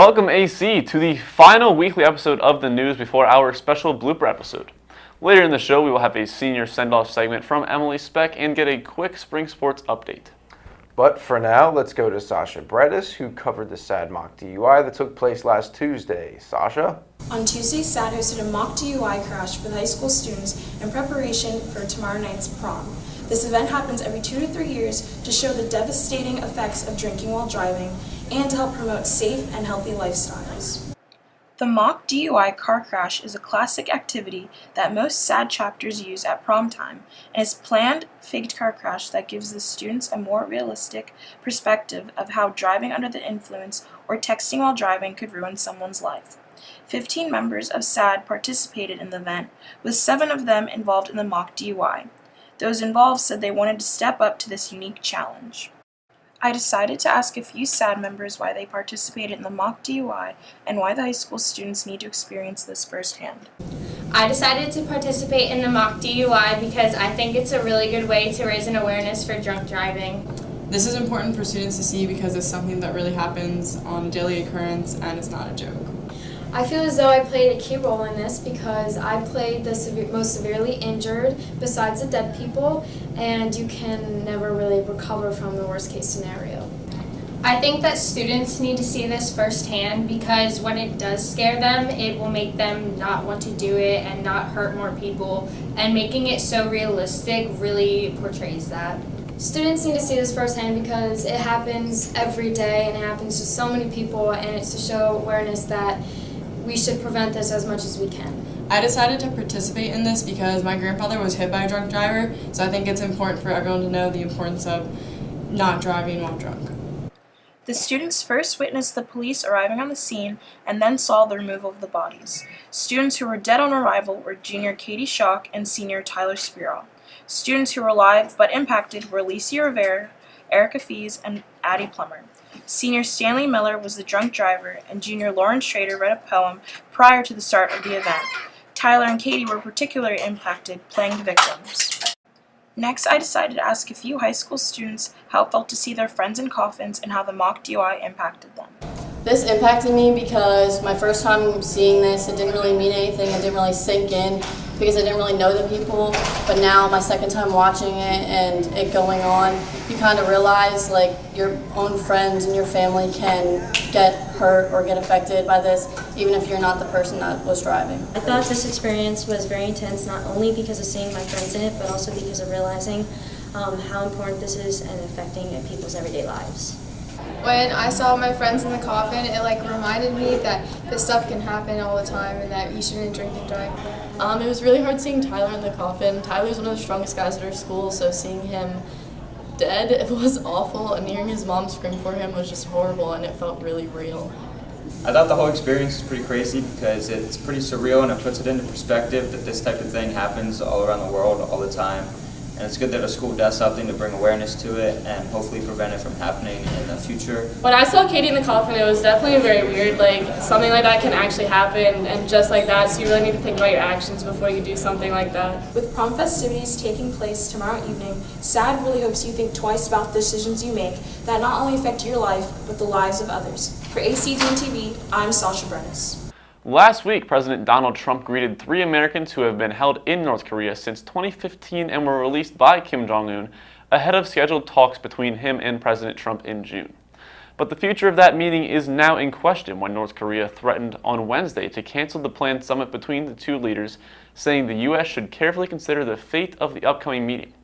Welcome, AC, to the final weekly episode of the news before our special blooper episode. Later in the show, we will have a senior send-off segment from Emily Speck and get a quick spring sports update. But for now, let's go to Sasha Bredis, who covered the SAD mock DUI that took place last Tuesday. Sasha? On Tuesday, SAD hosted a mock DUI crash for the high school students in preparation for tomorrow night's prom. This event happens every 2 to 3 years to show the devastating effects of drinking while driving and to help promote safe and healthy lifestyles. The mock DUI car crash is a classic activity that most SAD chapters use at prom time and is a planned, faked car crash that gives the students a more realistic perspective of how driving under the influence or texting while driving could ruin someone's life. 15 members of SAD participated in the event, with 7 of them involved in the mock DUI. Those involved said they wanted to step up to this unique challenge. I decided to ask a few SAD members why they participated in the mock DUI and why the high school students need to experience this firsthand. I decided to participate in the mock DUI because I think it's a really good way to raise an awareness for drunk driving. This is important for students to see because it's something that really happens on a daily occurrence and it's not a joke. I feel as though I played a key role in this because I played the most severely injured besides the dead people, and you can never really recover from the worst case scenario. I think that students need to see this firsthand because when it does scare them, it will make them not want to do it and not hurt more people, and making it so realistic really portrays that. Students need to see this firsthand because it happens every day and it happens to so many people, and it's to show awareness that we should prevent this as much as we can. I decided to participate in this because my grandfather was hit by a drunk driver, so I think it's important for everyone to know the importance of not driving while drunk. The students first witnessed the police arriving on the scene and then saw the removal of the bodies. Students who were dead on arrival were junior Katie Schock and senior Tyler Spiro. Students who were alive but impacted were Alicia Rivera, Erica Fees, and Addie Plummer. Senior Stanley Miller was the drunk driver, and junior Lauren Schrader read a poem prior to the start of the event. Tyler and Katie were particularly impacted, playing the victims. Next, I decided to ask a few high school students how it felt to see their friends in coffins and how the mock DUI impacted them. This impacted me because my first time seeing this, it didn't really mean anything. It didn't really sink in because I didn't really know the people. But now, my second time watching it and it going on, you kind of realize like your own friends and your family can get hurt or get affected by this, even if you're not the person that was driving. I thought this experience was very intense, not only because of seeing my friends in it, but also because of realizing how important this is and affecting people's everyday lives. When I saw my friends in the coffin, it reminded me that this stuff can happen all the time and that you shouldn't drink and drive. It was really hard seeing Tyler in the coffin. Tyler's one of the strongest guys at our school, so seeing him dead, it was awful, and hearing his mom scream for him was just horrible, and it felt really real. I thought the whole experience was pretty crazy because it's pretty surreal and it puts it into perspective that this type of thing happens all around the world all the time. And it's good that a school does something to bring awareness to it and hopefully prevent it from happening in the future. When I saw Katie in the coffin, it was definitely very weird. Something like that can actually happen, and just like that, so you really need to think about your actions before you do something like that. With prom festivities taking place tomorrow evening, SAD really hopes you think twice about the decisions you make that not only affect your life, but the lives of others. For ACDN-TV, I'm Sasha Bredis. Last week, President Donald Trump greeted 3 Americans who have been held in North Korea since 2015 and were released by Kim Jong-un ahead of scheduled talks between him and President Trump in June. But the future of that meeting is now in question when North Korea threatened on Wednesday to cancel the planned summit between the two leaders, saying the U.S. should carefully consider the fate of the upcoming meeting.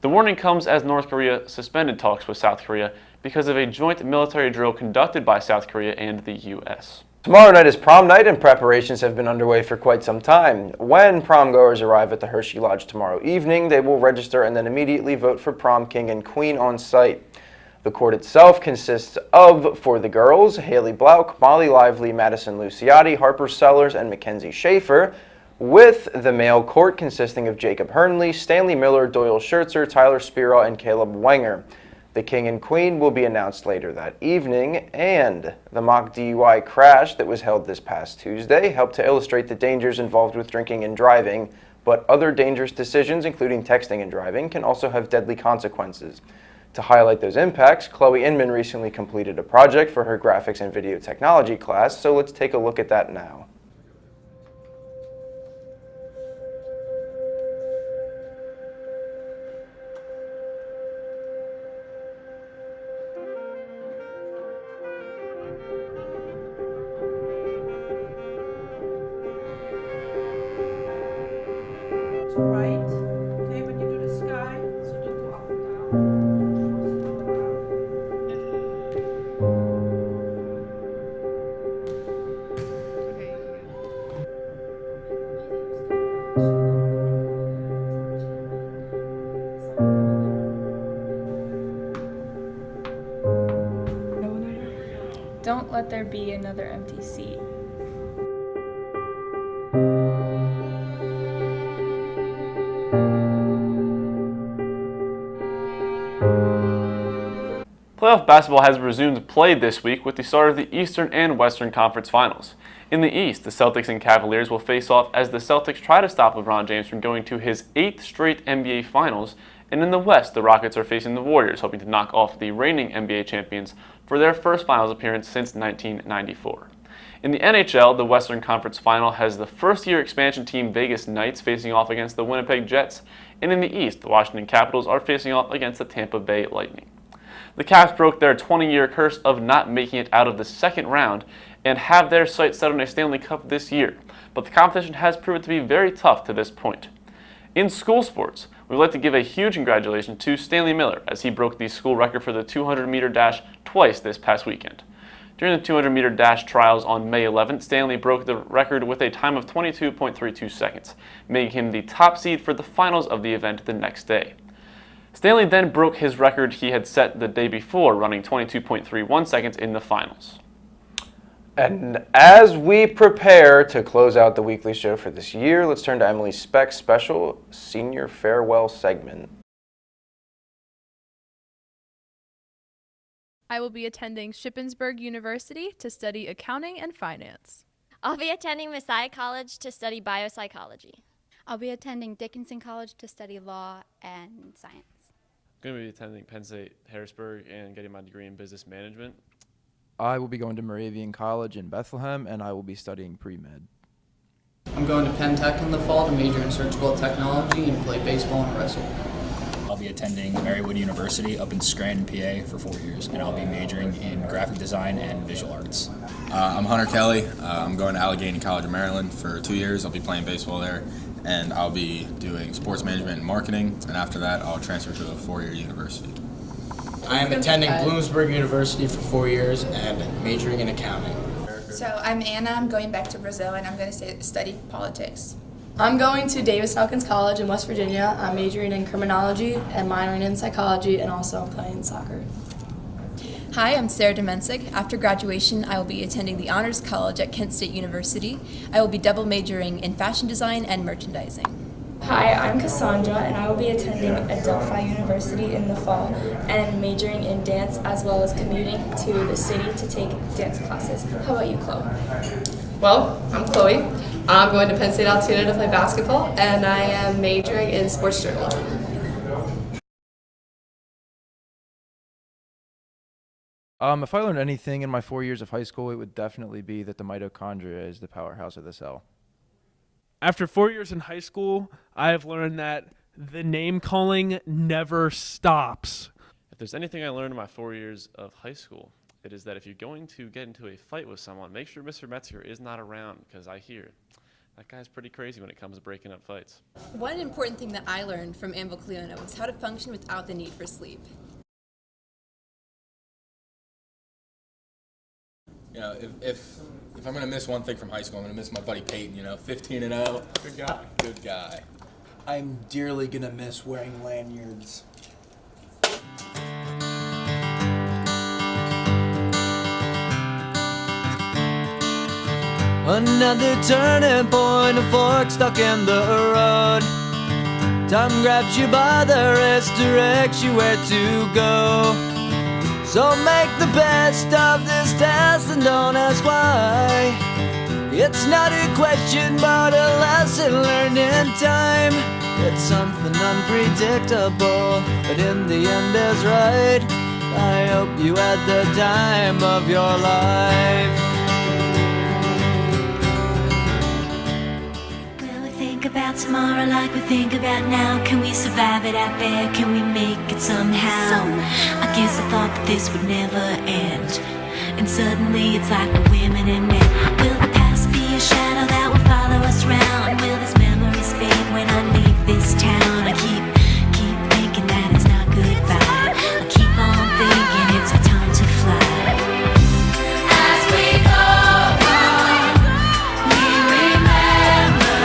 The warning comes as North Korea suspended talks with South Korea because of a joint military drill conducted by South Korea and the U.S. Tomorrow night is prom night, and preparations have been underway for quite some time. When prom goers arrive at the Hershey Lodge tomorrow evening, they will register and then immediately vote for prom king and queen on site. The court itself consists of, for the girls, Haley Blauck, Molly Lively, Madison Luciati, Harper Sellers, and Mackenzie Schaefer, with the male court consisting of Jacob Hernley, Stanley Miller, Doyle Schertzer, Tyler Spiro, and Caleb Wenger. The king and queen will be announced later that evening, and the mock DUI crash that was held this past Tuesday helped to illustrate the dangers involved with drinking and driving, but other dangerous decisions, including texting and driving, can also have deadly consequences. To highlight those impacts, Chloe Inman recently completed a project for her graphics and video technology class, so let's take a look at that now. Right. Okay, when you do the sky, so just go up and down. Don't let there be another empty seat. Playoff basketball has resumed play this week with the start of the Eastern and Western Conference Finals. In the East, the Celtics and Cavaliers will face off as the Celtics try to stop LeBron James from going to his 8th straight NBA Finals, and in the West, the Rockets are facing the Warriors, hoping to knock off the reigning NBA champions for their first Finals appearance since 1994. In the NHL, the Western Conference Final has the first-year expansion team Vegas Knights facing off against the Winnipeg Jets, and in the East, the Washington Capitals are facing off against the Tampa Bay Lightning. The Caps broke their 20-year curse of not making it out of the second round and have their sights set on a Stanley Cup this year, but the competition has proven to be very tough to this point. In school sports, we'd like to give a huge congratulations to Stanley Miller as he broke the school record for the 200-meter dash twice this past weekend. During the 200-meter dash trials on May 11th, Stanley broke the record with a time of 22.32 seconds, making him the top seed for the finals of the event the next day. Stanley then broke his record he had set the day before, running 22.31 seconds in the finals. And as we prepare to close out the weekly show for this year, let's turn to Emily Speck's special senior farewell segment. I will be attending Shippensburg University to study accounting and finance. I'll be attending Messiah College to study biopsychology. I'll be attending Dickinson College to study law and science. I'm going to be attending Penn State Harrisburg and getting my degree in business management. I will be going to Moravian College in Bethlehem, and I will be studying pre-med. I'm going to Penn Tech in the fall to major in surgical technology and play baseball and wrestle. I'll be attending Marywood University up in Scranton, PA for 4 years, and I'll be majoring in graphic design and visual arts. I'm Hunter Kelly. I'm going to Allegheny College of Maryland for 2 years. I'll be playing baseball there, and I'll be doing sports management and marketing, and after that I'll transfer to a 4-year university. I am attending Bloomsburg University for 4 years and majoring in accounting. So I'm Anna. I'm going back to Brazil, and I'm going to study politics. I'm going to Davis-Elkins College in West Virginia. I'm majoring in criminology and minoring in psychology, and also playing soccer. Hi, I'm Sarah Domensik. After graduation, I will be attending the Honors College at Kent State University. I will be double majoring in fashion design and merchandising. Hi, I'm Cassandra, and I will be attending Adelphi University in the fall and majoring in dance as well as commuting to the city to take dance classes. How about you, Chloe? Well, I'm Chloe. I'm going to Penn State Altoona to play basketball, and I am majoring in sports journalism. If I learned anything in my 4 years of high school, it would definitely be that the mitochondria is the powerhouse of the cell. After 4 years in high school, I have learned that the name calling never stops. If there's anything I learned in my 4 years of high school, it is that if you're going to get into a fight with someone, make sure Mr. Metzger is not around, because I hear that guy's pretty crazy when it comes to breaking up fights. One important thing that I learned from Annville-Cleona was how to function without the need for sleep. You know, if I'm going to miss one thing from high school, I'm going to miss my buddy Peyton, 15-0. Good guy. Good guy. I'm dearly going to miss wearing lanyards. Another turning point, a fork stuck in the road. Time grabs you by the wrist, directs you where to go. So make the best of this test and don't ask why. It's not a question but a lesson learned in time. It's something unpredictable, but in the end is right. I hope you had the time of your life. Will we think about tomorrow like we think about now? Can we survive it out there? Can we make it somehow? I guess I thought that this would never end, and suddenly it's like we're women and men. Will the past be a shadow that will follow us round? Will these memories fade when I leave this town? I keep thinking that it's not goodbye. I keep on thinking it's our time to fly. As we go on, we remember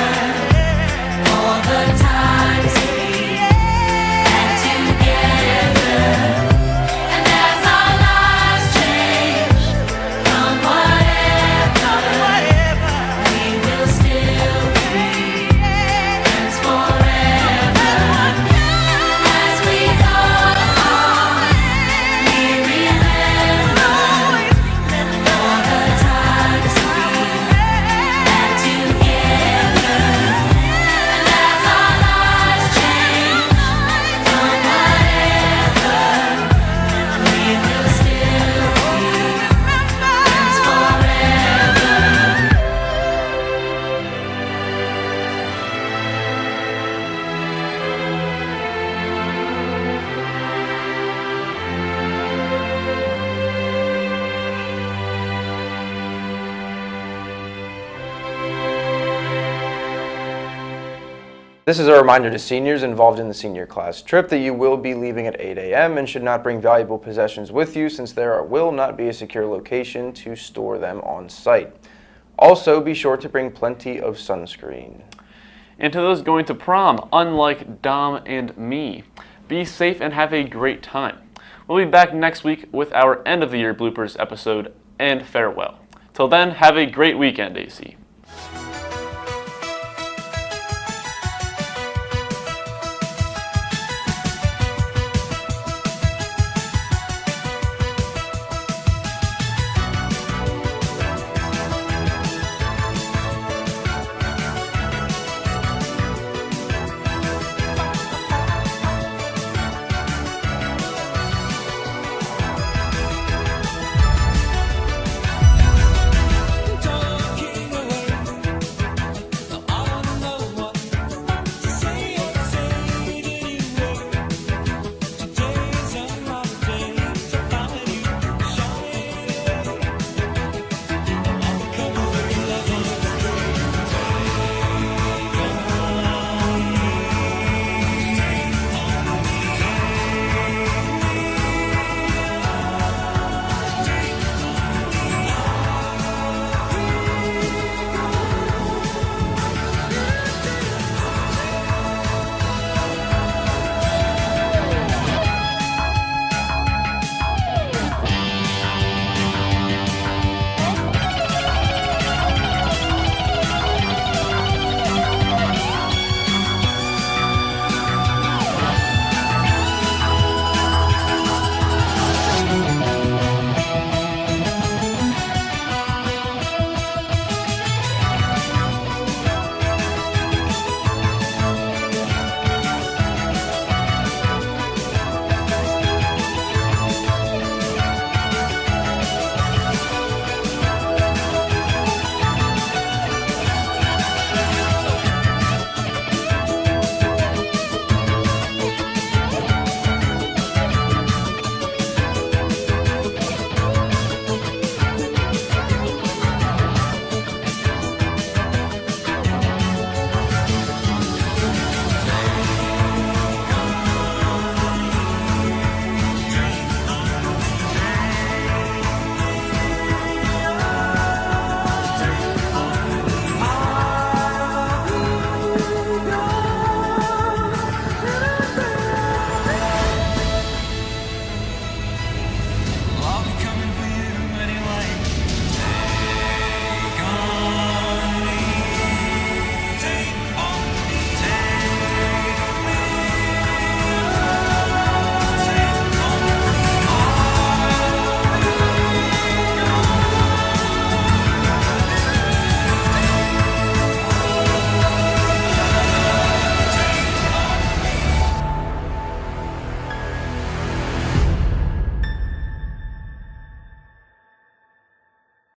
all the times we had together. And as our lives change from whatever, we will still be friends forever. As we go on, we remember all the times we had together. And as our lives change from whatever, we will still be friends forever. This is a reminder to seniors involved in the senior class trip that you will be leaving at 8 a.m. and should not bring valuable possessions with you, since there will not be a secure location to store them on site. Also, be sure to bring plenty of sunscreen. And to those going to prom, unlike Dom and me, be safe and have a great time. We'll be back next week with our end of the year bloopers episode and farewell. Till then, have a great weekend, AC.